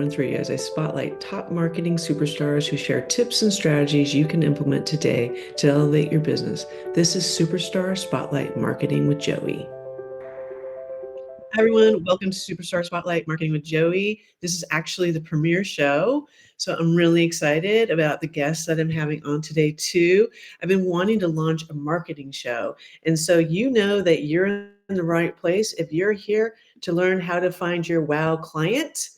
113 as I spotlight top marketing superstars who share tips and strategies you can implement today to elevate your business. This is Superstar Spotlight Marketing with Joie. Hi, everyone. Welcome to Superstar Spotlight Marketing with Joie. This is actually the premiere show, so I'm really excited about the guests that I'm having on today, too. I've been wanting to launch a marketing show, and so you know that you're in the right place if you're here to learn how to find your wow client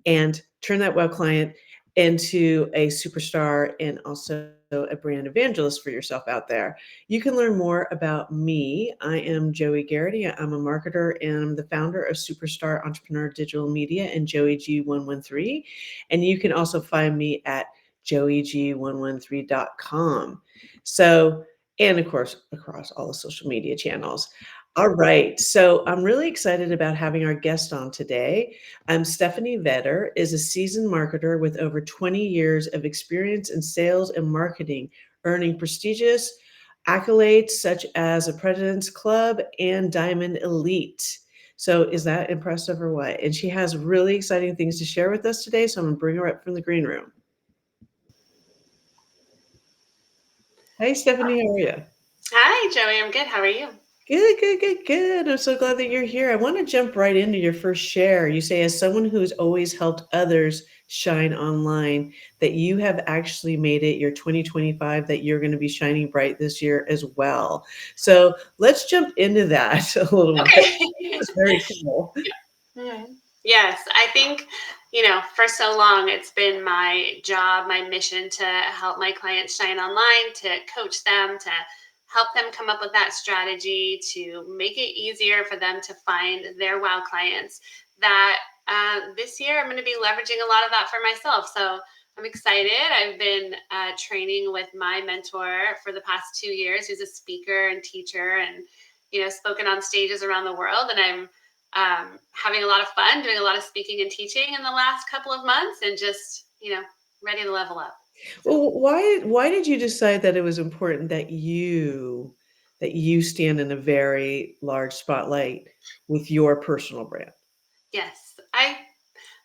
and turn that wow client into a superstar and also a brand evangelist for yourself out there. You can learn more about me. I am Joie Garrity. I'm a marketer and I'm the founder of Superstar Entrepreneur Digital Media and Joie G113. And you can also find me at joieg113.com. So, and of course, across all the social media channels. All right. So I'm really excited about having our guest on today. Stephanie Vedder is a seasoned marketer with over 20 years of experience in sales and marketing, earning prestigious accolades such as a President's Club and Diamond Elite. So is that impressive or what? And she has really exciting things to share with us today. So I'm going to bring her up from the green room. Hey, Stephanie, how are you? Hi, Joey. I'm good. How are you? Good, good, good, good. I'm so glad that you're here. I want to jump right into your first share. You say, as someone who's always helped others shine online, that you have actually made it your 2025, that you're going to be shining bright this year as well. So let's jump into that a little bit. Okay. That's very cool. Yes, I think, for so long it's been my job, my mission to help my clients shine online, to coach them, to help them come up with that strategy, to make it easier for them to find their wow clients. That this year I'm going to be leveraging a lot of that for myself. So I'm excited. I've been training with my mentor for the past 2 years, who's a speaker and teacher and, spoken on stages around the world. And I'm having a lot of fun doing a lot of speaking and teaching in the last couple of months and just, ready to level up. Well, why did you decide that it was important that you stand in a very large spotlight with your personal brand? Yes, I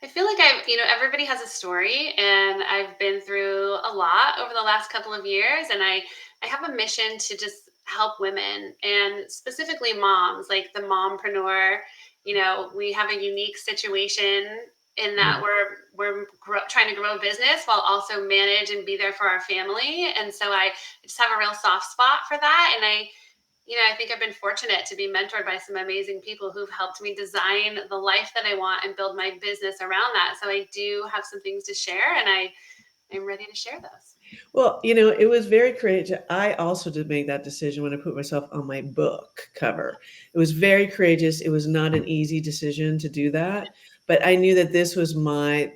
feel like everybody has a story and I've been through a lot over the last couple of years, and I have a mission to just help women and specifically moms, like the mompreneur. We have a unique situation in that we're trying to grow a business while also manage and be there for our family. And so I just have a real soft spot for that. And I think I've been fortunate to be mentored by some amazing people who've helped me design the life that I want and build my business around that. So I do have some things to share, and I'm ready to share those. Well, it was very courageous. I also did make that decision when I put myself on my book cover. It was very courageous. It was not an easy decision to do that, but I knew that this was my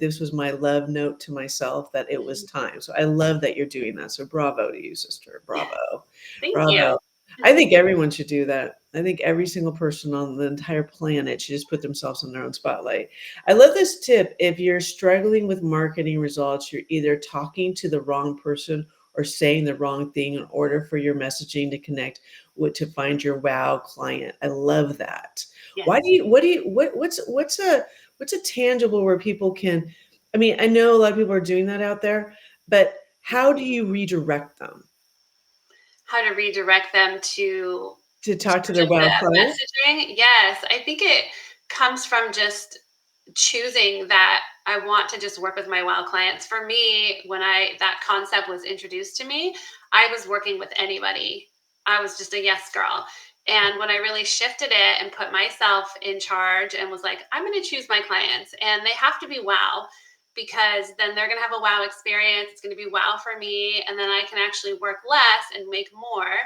love note to myself that it was time. So I love that you're doing that. So bravo to you, sister. Bravo. Thank you. Bravo. I think everyone should do that. I think every single person on the entire planet should just put themselves in their own spotlight. I love this tip. If you're struggling with marketing results, you're either talking to the wrong person or saying the wrong thing in order for your messaging to connect with to find your wow client. I love that. Yes. Why do you what's a tangible where people can, I mean, I know a lot of people are doing that out there, but how do you redirect them How to redirect them to talk to their just wow the client? messaging? Yes, I think it comes from just choosing that I want to just work with my wow clients. For me, when I that concept was introduced to me, I was working with anybody. I was just a yes girl. And when I really shifted it and put myself in charge and was like, I'm going to choose my clients and they have to be wow, because then they're going to have a wow experience. It's going to be wow for me. And then I can actually work less and make more.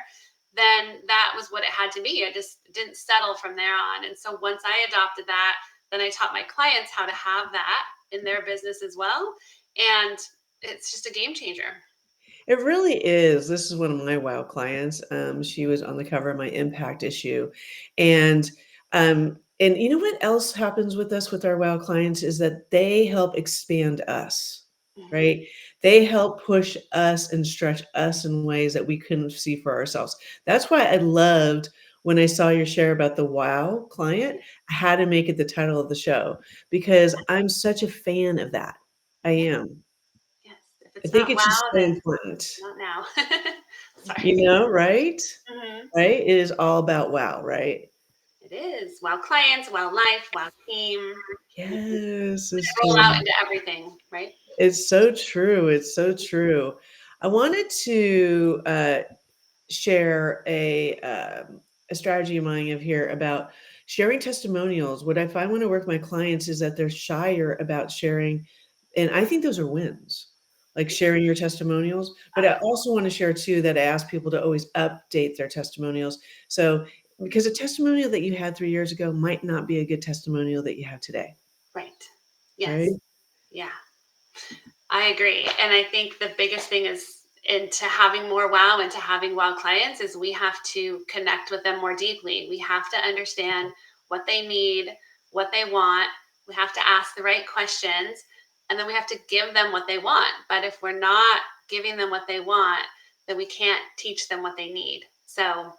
Then that was what it had to be. I just didn't settle from there on. And so once I adopted that, then I taught my clients how to have that in their business as well. And it's just a game changer. It really is. This is one of my wow clients. She was on the cover of my impact issue. And you know what else happens with us with our wow clients is that they help expand us, Mhm. right? They help push us and stretch us in ways that we couldn't see for ourselves. That's why I loved when I saw your share about the wow client, I had to make it the title of the show because I'm such a fan of that. I Yes, am. yes. If I it's think not it's just wow, so then important, not now. Sorry. you know, right? Mhm. Right? It is all about wow, right? It is. Wow clients, wow life, wow team. We can Yes, it's roll out true. into everything, right? It's so true. It's so true. I wanted to share a strategy of mine of here about sharing testimonials. What I find when I work with my clients is that they're shyer about sharing, and I think those are wins, like Yeah. sharing your testimonials. But I also want to share too that I ask people to always update their testimonials. So because a testimonial that you had 3 years ago might not be a good testimonial that you have today, Right. right? Yes. Yeah. I agree. And I think the biggest thing is into having more wow and to having wow clients is we have to connect with them more deeply. We have to understand what they need, what they want. We have to ask the right questions and then we have to give them what they want. But if we're not giving them what they want, then we can't teach them what they need. So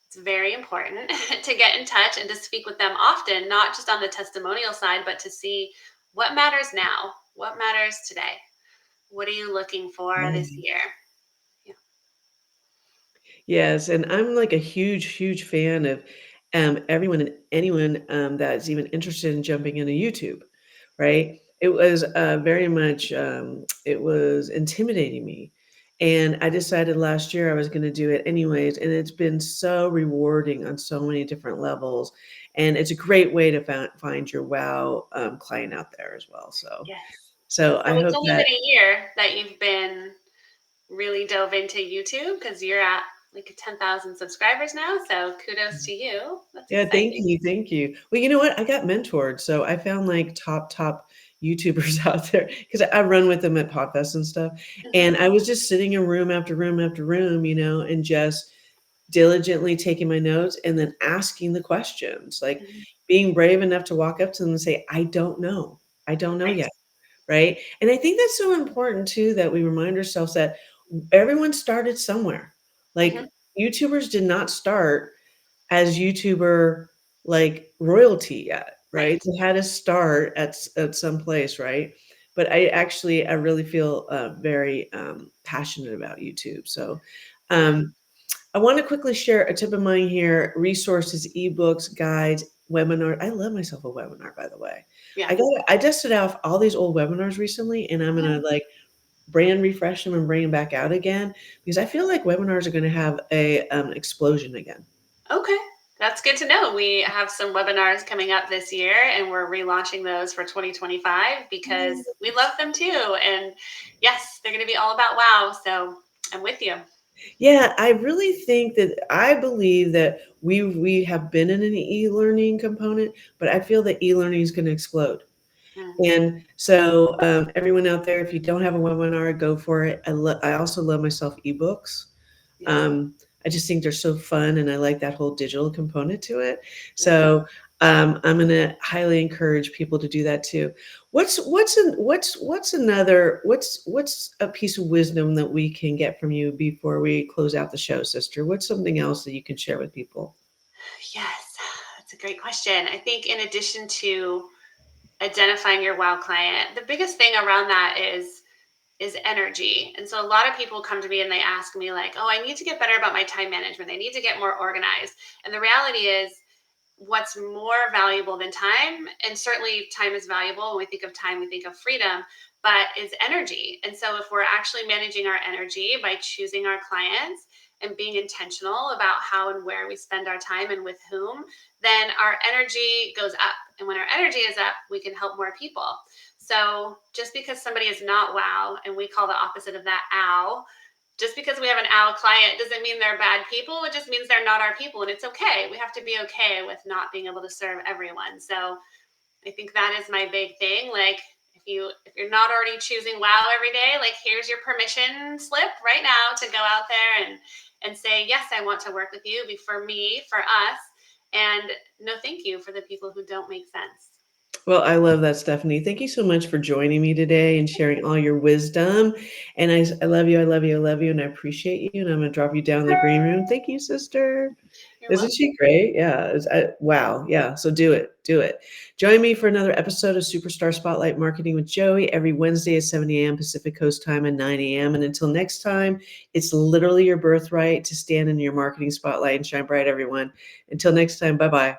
it's very important to get in touch and to speak with them often, not just on the testimonial side, but to see what matters now, what matters today. What are you looking for this Right. year? Yeah. Yes, and I'm like a huge, huge fan of everyone and anyone that's even interested in jumping into YouTube, right? It was very much, it was intimidating me. And I decided last year I was going to do it anyways. And it's been so rewarding on so many different levels. And it's a great way to find your wow client out there as well. So, Yes. so So I it's hope only that, been a year that you've been really dove into YouTube because you're at like 10,000 subscribers now. So kudos to you. That's yeah, thank exciting. you, thank you. Well, you know what? I got mentored, so I found, like, top YouTubers out there because I run with them at Podfest and stuff, Hmm. and I was just sitting in room after room after room, you know, and just diligently taking my notes and then asking the questions, like, Hmm. being brave enough to walk up to them and say, "I don't know. I don't know Right. yet." Right? And I think that's so important too that we remind ourselves that everyone started somewhere. Hmm. Like, YouTubers did not start as YouTuber, like, royalty yet, right? Right. They had to start at some place, right? But I really feel, very, passionate about YouTube, so, Yeah. um, I wanna quickly share a tip of mine here, resources, ebooks, guides, webinar I love myself a webinar, by the way. Yeah. I dusted off all these old webinars recently, and I'm Mhm. gonna, like, brand refresh them and bring them back out again because I feel like webinars are gonna have a, explosion again. Okay. That's good to know. We have some webinars coming up this year and we're relaunching those for 2025 because we love them too. And yes, they're going to be all about wow. So I'm with you. Yeah, I really think that I believe that we have been in an e-learning component, but I feel that e-learning is gonna explode. Mm, And so, everyone out there, if you don't have a webinar, go for it. I also love myself ebooks. yes. Um, I just think they're so fun, and I like that whole digital component to it. Yeah. So, I'm gonna highly encourage people to do that too. What's a piece of wisdom that we can get from you before we close out the show, sister? What's something else that you can share with people? Yes. That's a great question. I think in addition to identifying your wow client, the biggest thing around that is energy. And so a lot of people come to me and they ask me like, "Oh, I need to get better about my time management. I need to get more organized." And the reality is what's more valuable than time, and certainly time is valuable. When we think of time, we think of freedom, but is energy. And so if we're actually managing our energy by choosing our clients and being intentional about how and where we spend our time and with whom, then our energy goes up. And when our energy is up, we can help more people. So just because somebody is not wow, and we call the opposite of that ow, just because we have an owl client doesn't mean they're bad people. It just means they're not our people. And it's okay. We have to be okay with not being able to serve everyone. So I think that is my big thing. Like if you're not already choosing wow every day, like here's your permission slip right now to go out there and say, yes, I want to work with you, be for me, for us. And no thank you for the people who don't make sense. Well, I love that, Stephanie. Thank you so much for joining me today and sharing all your wisdom. And I love you. I love you. I love you. And I appreciate you. And I'm going to drop you down in the green room. Thank you, sister. You're Isn't welcome. she great? Yeah. Wow. Yeah. So do it. Do it. Join me for another episode of Superstar Spotlight Marketing with Joey every Wednesday at 7 a.m. Pacific Coast time and 9 a.m. And until next time, it's literally your birthright to stand in your marketing spotlight and shine bright, everyone. Until next time, bye bye.